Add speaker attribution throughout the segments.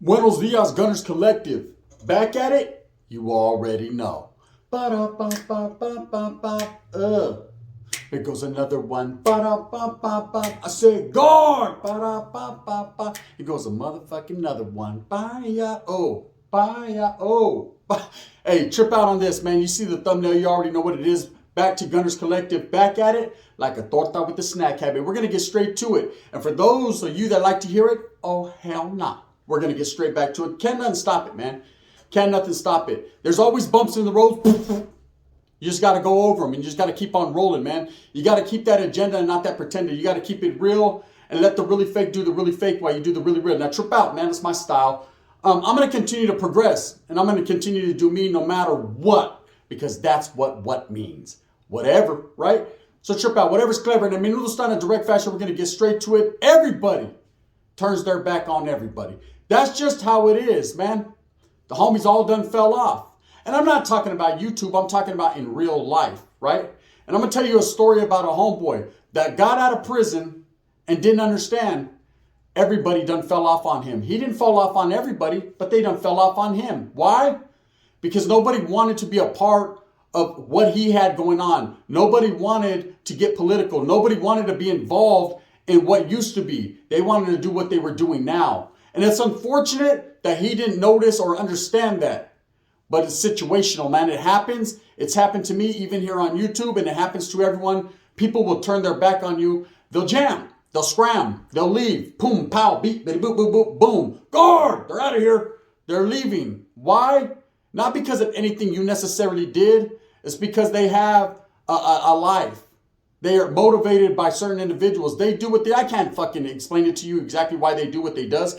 Speaker 1: Buenos dias, Gunners Collective. Back at it? You already know. Ba-da-ba-ba-ba-ba-ba. Here goes another one. Ba-da-ba-ba-ba. I said guard. Ba-da-ba-ba-ba. Here goes a motherfucking another one. Bye-ya-oh. Bye-ya-oh. Hey, trip out on this, man. You see the thumbnail. You already know what it is. Back to Gunners Collective. Back at it like a torta with the snack habit. We're going to get straight to it. And for those of you that like to hear it, oh, hell no. We're going to get straight back to it. Can't nothing stop it, man. Can't nothing stop it. There's always bumps in the road. You just got to go over them and you just got to keep on rolling, man. You got to keep that agenda and not that pretender. You got to keep it real and let the really fake do the really fake while you do the really real. Now, trip out, man. That's my style. I'm going to continue to progress and I'm going to continue to do me no matter what, because that's what means. Whatever, right? So trip out. Whatever's clever. And I mean, we'll start in a direct fashion. We're going to get straight to it. Everybody turns their back on everybody. That's just how it is, man. The homies all done fell off. And I'm not talking about YouTube. I'm talking about in real life, right? And I'm going to tell you a story about a homeboy that got out of prison and didn't understand everybody done fell off on him. He didn't fall off on everybody, but they done fell off on him. Why? Because nobody wanted to be a part of what he had going on. Nobody wanted to get political. Nobody wanted to be involved in what used to be. They wanted to do what they were doing now. And it's unfortunate that he didn't notice or understand that. But it's situational, man. It happens. It's happened to me even here on YouTube, and it happens to everyone. People will turn their back on you. They'll jam. They'll scram. They'll leave. Boom, pow, beep, bitty, boop, boop, boop, boom. Guard! They're out of here. They're leaving. Why? Not because of anything you necessarily did. It's because they have a life. They are motivated by certain individuals. They do what I can't fucking explain it to you exactly why they do what they does,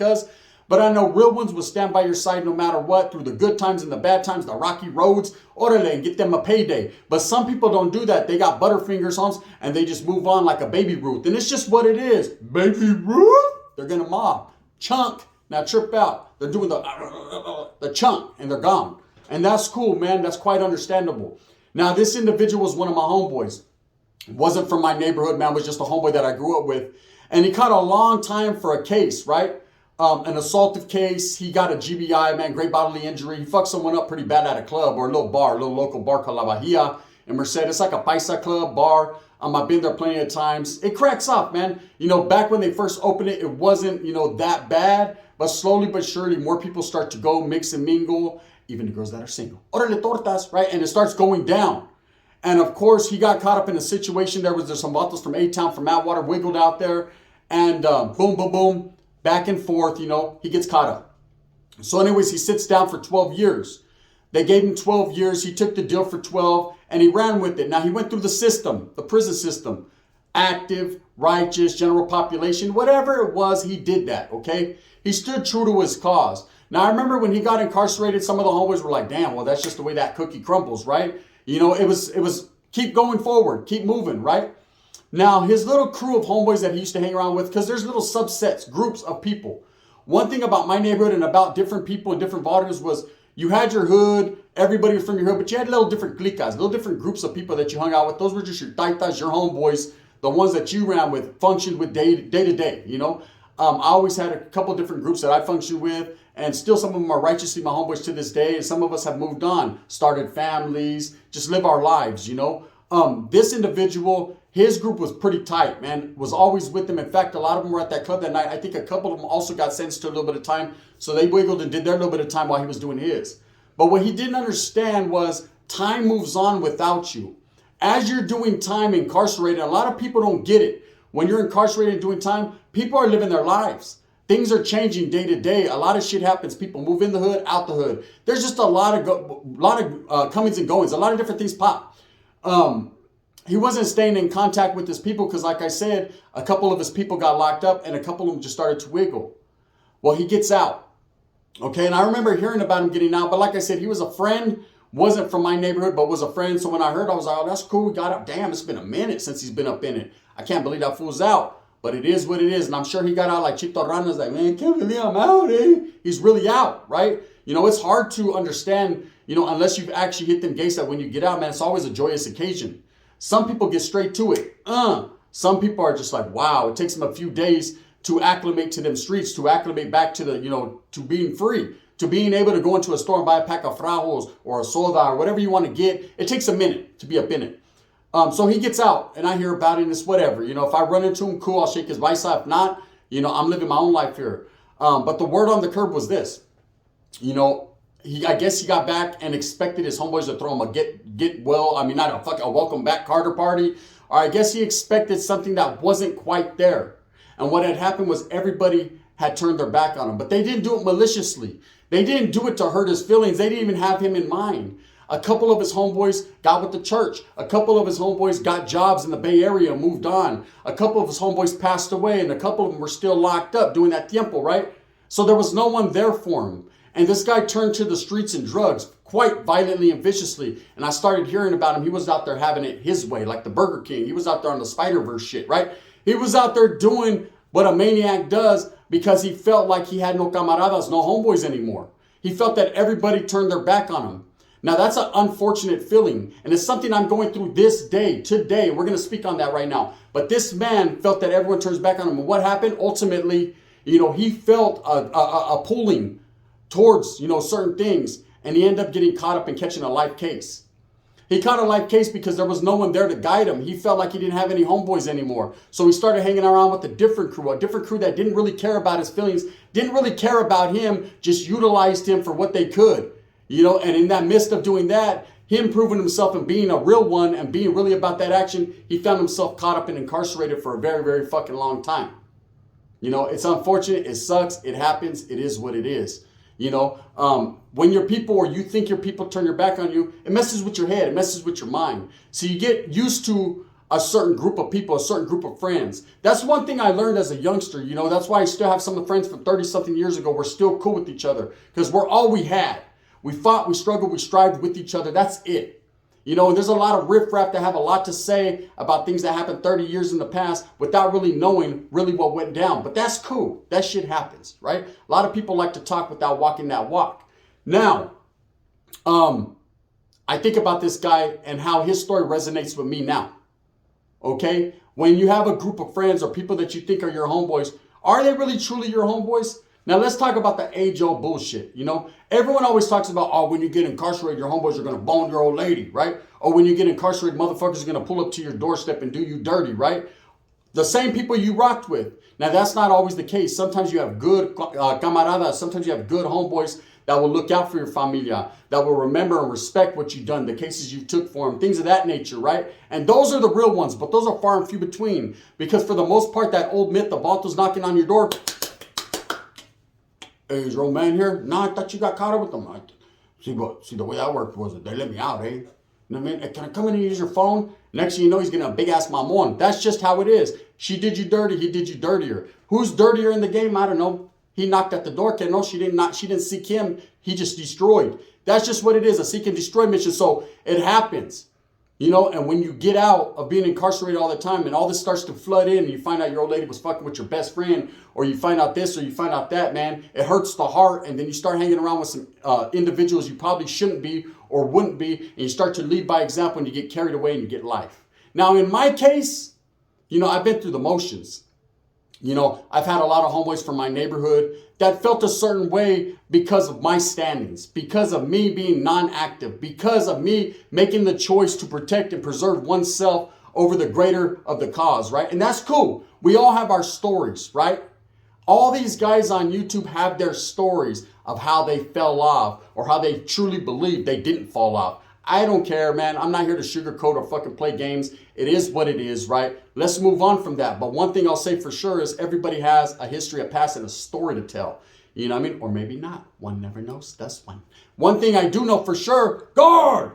Speaker 1: but I know real ones will stand by your side no matter what, through the good times and the bad times, the rocky roads, orale, and get them a payday. But some people don't do that. They got butterfingers on and they just move on like a baby Ruth. And it's just what it is. Baby Ruth? They're going to mob. Chunk. Now trip out. They're doing the chunk and they're gone. And that's cool, man. That's quite understandable. Now, this individual was one of my homeboys. Wasn't from my neighborhood, man. Was just a homeboy that I grew up with. And he caught a long time for a case, right? An assaultive case. He got a GBI, man, great bodily injury. He fucked someone up pretty bad at a club or a little bar, a little local bar called La Bahia in Merced. It's like a paisa club bar. I've been there plenty of times. It cracks up, man. You know, back when they first opened it, it wasn't, that bad. But slowly but surely, more people start to go mix and mingle. Even the girls that are single. Orale tortas, right? And it starts going down. And of course, he got caught up in a situation. There's some vatos from A-Town, from Atwater, wiggled out there. And boom, boom, boom, back and forth, he gets caught up. So anyways, he sits down for 12 years. They gave him 12 years. He took the deal for 12 and he ran with it. Now, he went through the system, the prison system. Active, righteous, general population, whatever it was, he did that, okay? He stood true to his cause. Now, I remember when he got incarcerated, some of the homeboys were like, damn, well, that's just the way that cookie crumbles, right? It was keep going forward, keep moving, right? Now, his little crew of homeboys that he used to hang around with, because there's little subsets, groups of people. One thing about my neighborhood and about different people and different voters was you had your hood, everybody was from your hood, but you had little different clicas, little different groups of people that you hung out with. Those were just your taitas, your homeboys, the ones that you ran with, functioned with day to day, I always had a couple different groups that I functioned with, and still some of them are righteously my homeboys to this day, and some of us have moved on, started families, just live our lives, This individual, his group was pretty tight, man, was always with them. In fact, a lot of them were at that club that night. I think a couple of them also got sentenced to a little bit of time, so they wiggled and did their little bit of time while he was doing his. But what he didn't understand was time moves on without you. As you're doing time incarcerated, a lot of people don't get it. When you're incarcerated and doing time, people are living their lives. Things are changing day to day. A lot of shit happens. People move in the hood, out the hood. There's just a lot of comings and goings. A lot of different things pop. He wasn't staying in contact with his people because, like I said, a couple of his people got locked up and a couple of them just started to wiggle. Well, he gets out. Okay, and I remember hearing about him getting out. But like I said, he was a friend wasn't from my neighborhood, but was a friend. So when I heard, I was like, oh, that's cool. We got up. Damn, it's been a minute since he's been up in it. I can't believe that fool's out. But it is what it is. And I'm sure he got out like Chito Rana's like, man, can't believe I'm out, eh? He's really out, right? It's hard to understand, unless you've actually hit them gates that when you get out, man, it's always a joyous occasion. Some people get straight to it. Some people are just like, wow, it takes them a few days to acclimate to them streets, to acclimate back to to being free, to being able to go into a store and buy a pack of frajos or a soda or whatever you want to get. It takes a minute to be up in it. So he gets out and I hear about it and it's whatever. If I run into him, cool, I'll shake his bicep. If not, I'm living my own life here. But the word on the curb was this. I guess he got back and expected his homeboys to throw him not a welcome back Carter party. Or I guess he expected something that wasn't quite there. And what had happened was everybody had turned their back on him. But they didn't do it maliciously. They didn't do it to hurt his feelings. They didn't even have him in mind. A couple of his homeboys got with the church. A couple of his homeboys got jobs in the Bay Area and moved on. A couple of his homeboys passed away and a couple of them were still locked up doing that tiempo, right? So there was no one there for him. And this guy turned to the streets and drugs quite violently and viciously. And I started hearing about him. He was out there having it his way, like the Burger King. He was out there on the Spider-Verse shit, right? He was out there doing what a maniac does because he felt like he had no camaradas, no homeboys anymore. He felt that everybody turned their back on him. Now, that's an unfortunate feeling, and it's something I'm going through this day, today. We're going to speak on that right now. But this man felt that everyone turns back on him. And what happened? Ultimately, he felt a pulling towards, certain things, and he ended up getting caught up in catching a life case. He caught a life case because there was no one there to guide him. He felt like he didn't have any homeboys anymore. So he started hanging around with a different crew that didn't really care about his feelings, didn't really care about him, just utilized him for what they could. And in that midst of doing that, him proving himself and being a real one and being really about that action, he found himself caught up and incarcerated for a very, very fucking long time. It's unfortunate. It sucks. It happens. It is what it is. When your people or you think your people turn your back on you, it messes with your head. It messes with your mind. So you get used to a certain group of people, a certain group of friends. That's one thing I learned as a youngster. That's why I still have some of the friends from 30 something years ago. We're still cool with each other because we're all we had. We fought, we struggled, we strived with each other. That's it. And there's a lot of riffraff that have a lot to say about things that happened 30 years in the past without really knowing really what went down. But that's cool. That shit happens, right? A lot of people like to talk without walking that walk. Now, I think about this guy and how his story resonates with me now. Okay? When you have a group of friends or people that you think are your homeboys, are they really truly your homeboys? Now, let's talk about the age-old bullshit, Everyone always talks about, oh, when you get incarcerated, your homeboys are going to bone your old lady, right? Or when you get incarcerated, motherfuckers are going to pull up to your doorstep and do you dirty, right? The same people you rocked with. Now, that's not always the case. Sometimes you have good camaradas. Sometimes you have good homeboys that will look out for your familia, that will remember and respect what you've done, the cases you took for them, things of that nature, right? And those are the real ones, but those are far and few between. Because for the most part, that old myth of Vatos knocking on your door, hey, is your old man here? No, I thought you got caught up with them. See, the way that worked was they let me out, eh? You know what I mean? Hey, can I come in and use your phone? Next thing you know, he's getting a big-ass mamon. That's just how it is. She did you dirty. He did you dirtier. Who's dirtier in the game? I don't know. He knocked at the door. No, she didn't seek him. He just destroyed. That's just what it is, a seek and destroy mission. So it happens. And when you get out of being incarcerated all the time and all this starts to flood in and you find out your old lady was fucking with your best friend or you find out this or you find out that, man, it hurts the heart. And then you start hanging around with some individuals you probably shouldn't be or wouldn't be. And you start to lead by example and you get carried away and you get life. Now, in my case, I've been through the motions. I've had a lot of homeboys from my neighborhood that felt a certain way because of my standings, because of me being non-active, because of me making the choice to protect and preserve oneself over the greater of the cause, right? And that's cool. We all have our stories, right? All these guys on YouTube have their stories of how they fell off or how they truly believe they didn't fall off. I don't care, man. I'm not here to sugarcoat or fucking play games. It is what it is, right? Let's move on from that. But one thing I'll say for sure is everybody has a history, a past, and a story to tell. You know what I mean? Or maybe not. One never knows. That's one. One thing I do know for sure, guard!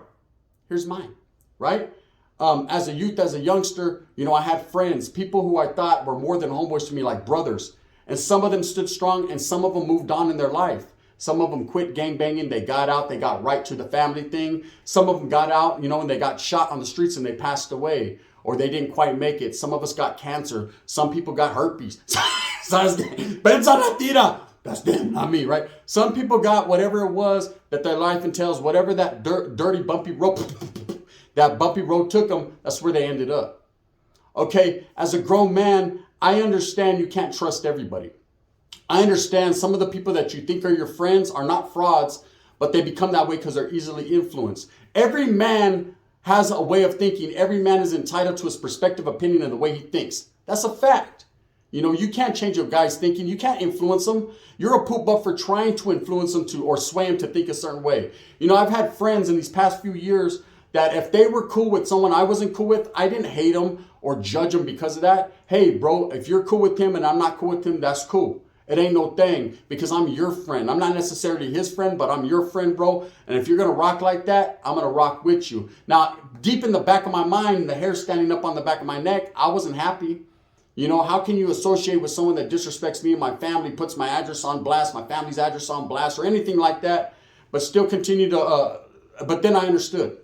Speaker 1: Here's mine, right? As a youth, as a youngster, I had friends, people who I thought were more than homeboys to me, like brothers. And some of them stood strong and some of them moved on in their life. Some of them quit gangbanging. They got out. They got right to the family thing. Some of them got out, and they got shot on the streets and they passed away, or they didn't quite make it. Some of us got cancer. Some people got herpes. That's them, not me, right? Some people got whatever it was that their life entails, whatever that dirty, bumpy road, that bumpy road took them, that's where they ended up. Okay, as a grown man, I understand you can't trust everybody. I understand some of the people that you think are your friends are not frauds, but they become that way because they're easily influenced. Every man has a way of thinking. Every man is entitled to his perspective, opinion, and the way he thinks. That's a fact. You can't change a guy's thinking. You can't influence him. You're a poop butt for trying to influence him to or sway him to think a certain way. I've had friends in these past few years that if they were cool with someone I wasn't cool with, I didn't hate them or judge them because of that. Hey, bro, if you're cool with him and I'm not cool with him, that's cool. It ain't no thing because I'm your friend. I'm not necessarily his friend, but I'm your friend, bro. And if you're going to rock like that, I'm going to rock with you. Now, deep in the back of my mind, the hair standing up on the back of my neck, I wasn't happy. How can you associate with someone that disrespects me and my family, puts my address on blast, my family's address on blast, or anything like that, but still continue to, but then I understood.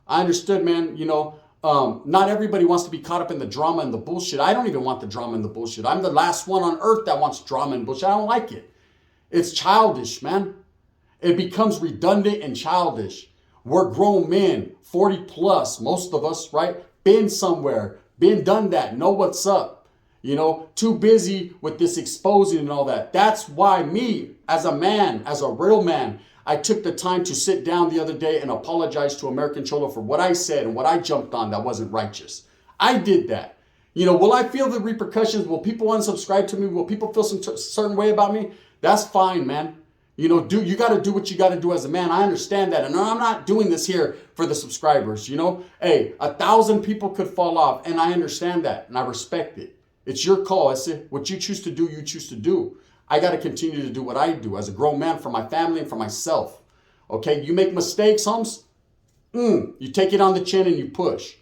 Speaker 1: I understood, man, not everybody wants to be caught up in the drama and the bullshit. I don't even want the drama and the bullshit. I'm the last one on earth that wants drama and bullshit. I don't like it. It's childish, man. It becomes redundant and childish. We're grown men, 40 plus, most of us, right? Been somewhere, been done that, know what's up. Too busy with this exposing and all that. That's why me, as a man, as a real man, I took the time to sit down the other day and apologize to American Cholo for what I said and what I jumped on that wasn't righteous. I did that. Will I feel the repercussions? Will people unsubscribe to me? Will people feel some certain way about me? That's fine, man. You got to do what you got to do as a man. I understand that. And I'm not doing this here for the subscribers. Hey, 1,000 people could fall off. And I understand that. And I respect it. It's your call. It's what you choose to do, you choose to do. I got to continue to do what I do as a grown man for my family and for myself. Okay, you make mistakes, Holmes. You take it on the chin and you push.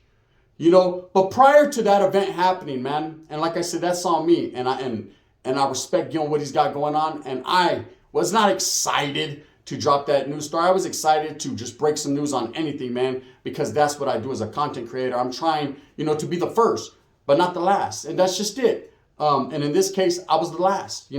Speaker 1: But prior to that event happening, man, and like I said, that's on me, and I respect what he's got going on, and I was not excited to drop that news story. I was excited to just break some news on anything, man, because that's what I do as a content creator. I'm trying, to be the first, but not the last, and that's just it. And in this case, I was the last.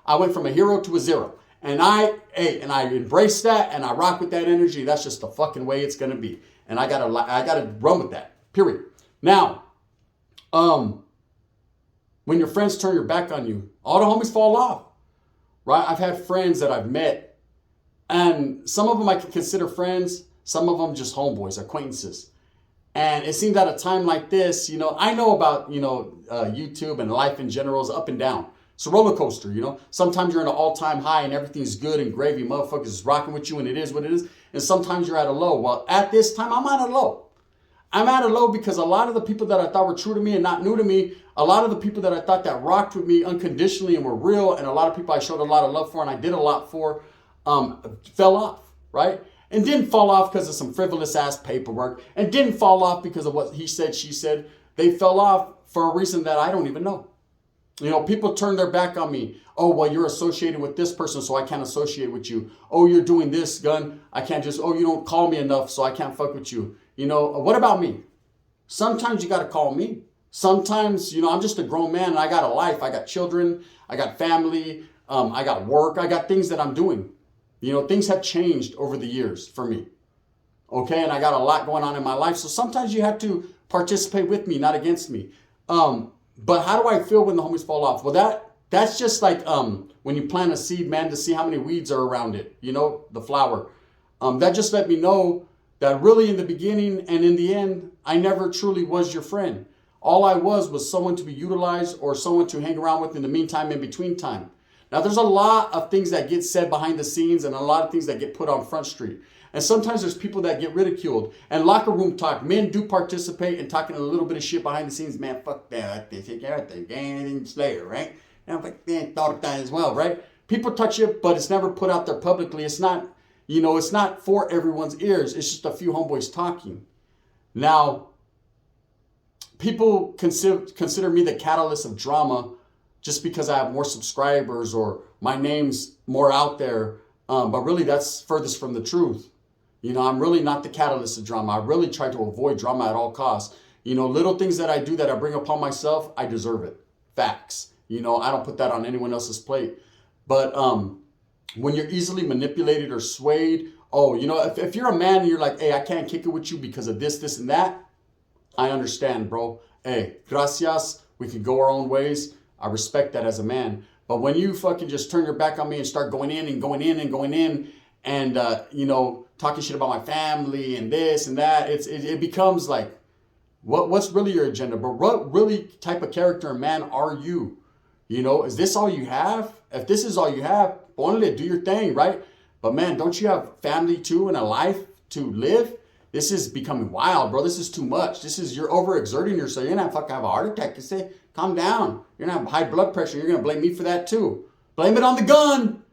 Speaker 1: I went from a hero to a zero. And I embrace that and I rock with that energy. That's just the fucking way it's gonna be. And I gotta run with that. Period. Now, when your friends turn your back on you, all the homies fall off. Right? I've had friends that I've met, and some of them I can consider friends, some of them just homeboys, acquaintances. And it seems at a time like this, I know about, YouTube and life in general is up and down. It's a roller coaster, Sometimes you're in an all-time high and everything's good and gravy. Motherfuckers is rocking with you and it is what it is. And sometimes you're at a low. Well, at this time, I'm at a low. I'm at a low because a lot of the people that I thought were true to me and not new to me, a lot of the people that I thought that rocked with me unconditionally and were real, and a lot of people I showed a lot of love for and I did a lot for, fell off, right? And didn't fall off because of some frivolous ass paperwork, and didn't fall off because of what he said, she said. They fell off for a reason that I don't even know. People turn their back on me. Oh, well, you're associated with this person, so I can't associate with you. Oh, you're doing this, gun. I can't just, you don't call me enough, so I can't fuck with you. What about me? Sometimes you got to call me. Sometimes, I'm just a grown man and I got a life. I got children. I got family. I got work. I got things that I'm doing. Things have changed over the years for me. Okay, and I got a lot going on in my life. So sometimes you have to participate with me, not against me. But how do I feel when the homies fall off? Well, that's just like when you plant a seed, man, to see how many weeds are around it, the flower. That just let me know that really in the beginning and in the end, I never truly was your friend. All I was someone to be utilized or someone to hang around with in the meantime, in between time. Now, there's a lot of things that get said behind the scenes and a lot of things that get put on Front Street. And sometimes there's people that get ridiculed. And locker room talk, men do participate in talking a little bit of shit behind the scenes. Man, fuck that. They take everything. Gang Slayer, right? And I'm like, man, thought of that as well, right? People touch it, but it's never put out there publicly. It's not, it's not for everyone's ears. It's just a few homeboys talking. Now, people consider me the catalyst of drama just because I have more subscribers or my name's more out there. But really, that's furthest from the truth. You know, I'm really not the catalyst of drama. I really try to avoid drama at all costs. You know, little things that I do that I bring upon myself, I deserve it. Facts. You know, I don't put that on anyone else's plate. But when you're easily manipulated or swayed, oh, you know, if you're a man and you're like, hey, I can't kick it with you because of this, this, and that, I understand, bro. Hey, gracias. We can go our own ways. I respect that as a man. But when you fucking just turn your back on me and start going in and going in and going in and, you know, talking shit about my family and this and that, it becomes like, what's really your agenda? But what really type of character and man are you? You know, is this all you have? If this is all you have, only do your thing, right? But man, don't you have family too and a life to live? This is becoming wild, bro. This is too much. You're overexerting yourself. You're not fucking have a heart attack. You say, calm down. You're gonna have high blood pressure. You're gonna blame me for that too. Blame it on the gun.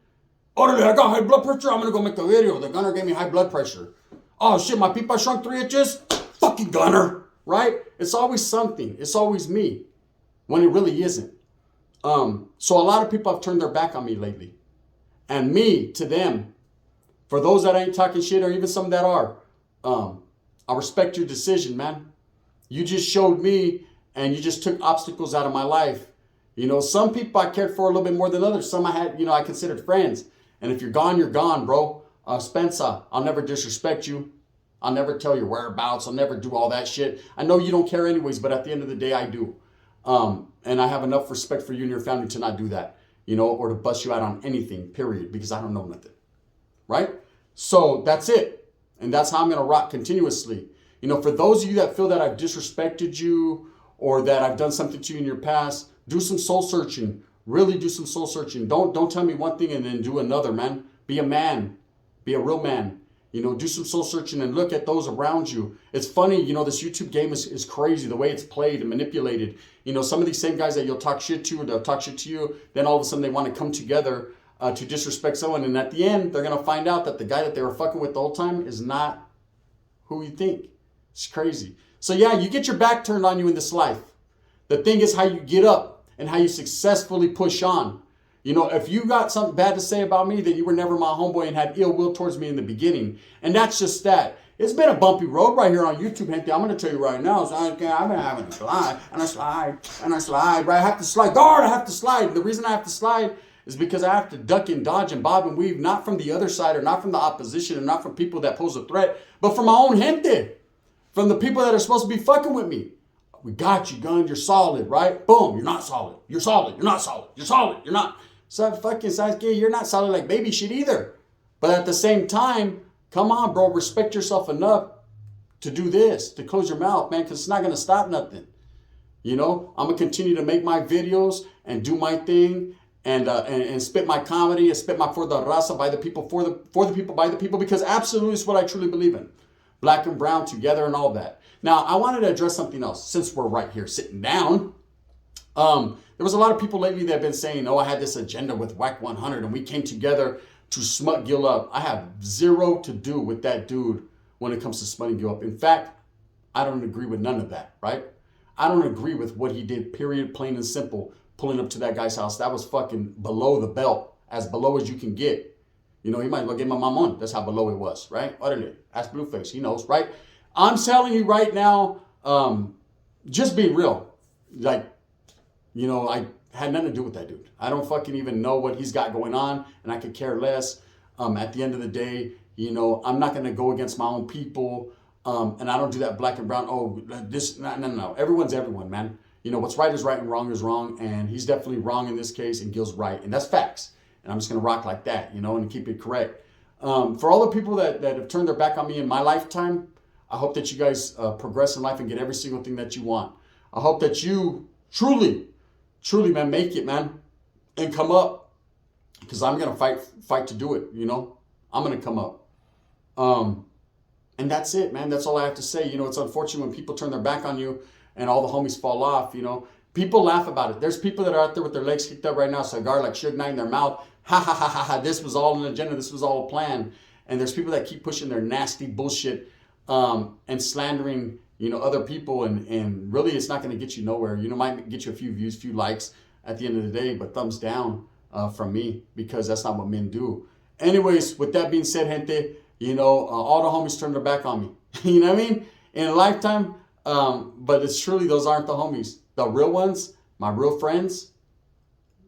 Speaker 1: Orderly, I got high blood pressure. I'm gonna go make a video. The gunner gave me high blood pressure. Oh shit, my pipa shrunk 3 inches. Fucking gunner, right? It's always something. It's always me, when it really isn't. So a lot of people have turned their back on me lately, and me to them. For those that ain't talking shit, or even some that are, I respect your decision, man. You just showed me, and you just took obstacles out of my life. You know, some people I cared for a little bit more than others. Some I had, you know, I considered friends. And if you're gone, bro. Spencer, I'll never disrespect you. I'll never tell your whereabouts. I'll never do all that shit. I know you don't care anyways, but at the end of the day, I do. And I have enough respect for you and your family to not do that, you know, or to bust you out on anything, period, because I don't know nothing, right? So that's it. And that's how I'm going to rock continuously. You know, for those of you that feel that I've disrespected you or that I've done something to you in your past, do some soul searching. Really do some soul searching. Don't tell me one thing and then do another, man. Be a man. Be a real man. You know, do some soul searching and look at those around you. It's funny, you know, this YouTube game is crazy, the way it's played and manipulated. You know, some of these same guys that you'll talk shit to, they'll talk shit to you, then all of a sudden they want to come together to disrespect someone. And at the end, they're going to find out that the guy that they were fucking with the whole time is not who you think. It's crazy. So yeah, you get your back turned on you in this life. The thing is how you get up and how you successfully push on. You know, if you got something bad to say about me, then you were never my homeboy and had ill will towards me in the beginning. And that's just that. It's been a bumpy road right here on YouTube, gente. I'm going to tell you right now. I've been having a slide, and I slide, and I slide. Right? I have to slide. Guard, I have to slide. The reason I have to slide is because I have to duck and dodge and bob and weave, not from the other side or not from the opposition and not from people that pose a threat, but from my own gente. From the people that are supposed to be fucking with me. We got you, gun. You're solid, right? Boom. You're not solid. You're solid. You're not solid. You're solid. You're not. So fucking Sasuke, you're not solid like baby shit either. But at the same time, come on, bro. Respect yourself enough to do this, to close your mouth, man, because it's not going to stop nothing. You know, I'm going to continue to make my videos and do my thing and spit my comedy and spit my for the raza, by the people, for the people, by the people, because absolutely is what I truly believe in. Black and brown together and all that. Now, I wanted to address something else since we're right here sitting down. There was a lot of people lately that have been saying, oh, I had this agenda with WAC 100 and we came together to smut Gil up. I have zero to do with that dude when it comes to smutting Gil up. In fact, I don't agree with none of that, right? I don't agree with what he did, period, plain and simple, pulling up to that guy's house. That was fucking below the belt, as below as you can get. You know, he might as well get my mom on. That's how below it was, right? Utterly. Ask Blueface. He knows, right? I'm telling you right now, just being real. Like, you know, I had nothing to do with that dude. I don't fucking even know what he's got going on, and I could care less. At the end of the day, you know, I'm not going to go against my own people, and I don't do that black and brown. Oh, this, no. Everyone's everyone, man. You know, what's right is right and wrong is wrong, and he's definitely wrong in this case, and Gil's right, and that's facts. And I'm just going to rock like that, you know, and keep it correct. For all the people that have turned their back on me in my lifetime, I hope that you guys progress in life and get every single thing that you want. I hope that you truly, man, make it, man, and come up, because I'm going to fight to do it, you know. I'm going to come up. And that's it, man. That's all I have to say. You know, it's unfortunate when people turn their back on you and all the homies fall off, you know. People laugh about it. There's people that are out there with their legs kicked up right now, cigar like Suge Knight in their mouth. Ha, ha, ha, ha, ha. This was all an agenda. This was all a plan. And there's people that keep pushing their nasty bullshit and slandering, you know, other people. And really, it's not going to get you nowhere. You know, might get you a few views, few likes at the end of the day, but thumbs down from me, because that's not what men do. Anyways, with that being said, gente, all the homies turned their back on me. You know what I mean? In a lifetime, but it's truly, those aren't the homies. The real ones, my real friends,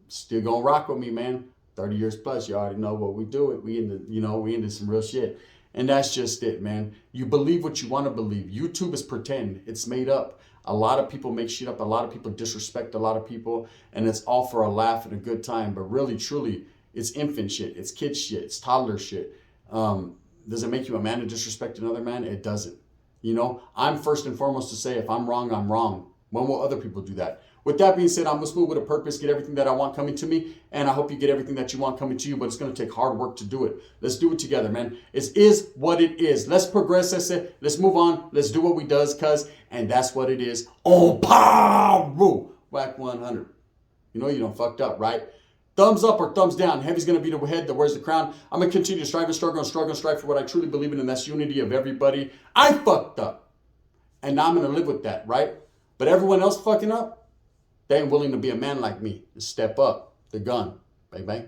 Speaker 1: still gonna rock with me, man. 30 years plus, you already know what we do. We into some real shit. And that's just it, man. You believe what you want to believe. YouTube is pretend. It's made up. A lot of people make shit up. A lot of people disrespect a lot of people. And it's all for a laugh and a good time. But really, truly, it's infant shit. It's kid shit. It's toddler shit. Does it make you a man to disrespect another man? It doesn't. I'm first and foremost to say, if I'm wrong, I'm wrong. When will other people do that? With that being said, I'm going to move with a purpose, get everything that I want coming to me, and I hope you get everything that you want coming to you, but it's going to take hard work to do it. Let's do it together, man. It is what it is. Let's progress, let's move on, let's do what we does, and that's what it is. Oh, pow! Whack 100. You don't fucked up, right? Thumbs up or thumbs down. Heavy's going to be the head that wears the crown. I'm going to continue to strive and struggle and struggle and strive for what I truly believe in, and that's unity of everybody. I fucked up, and now I'm going to live with that, right? But everyone else fucking up, they ain't willing to be a man like me and step up the gun. Bang, bang.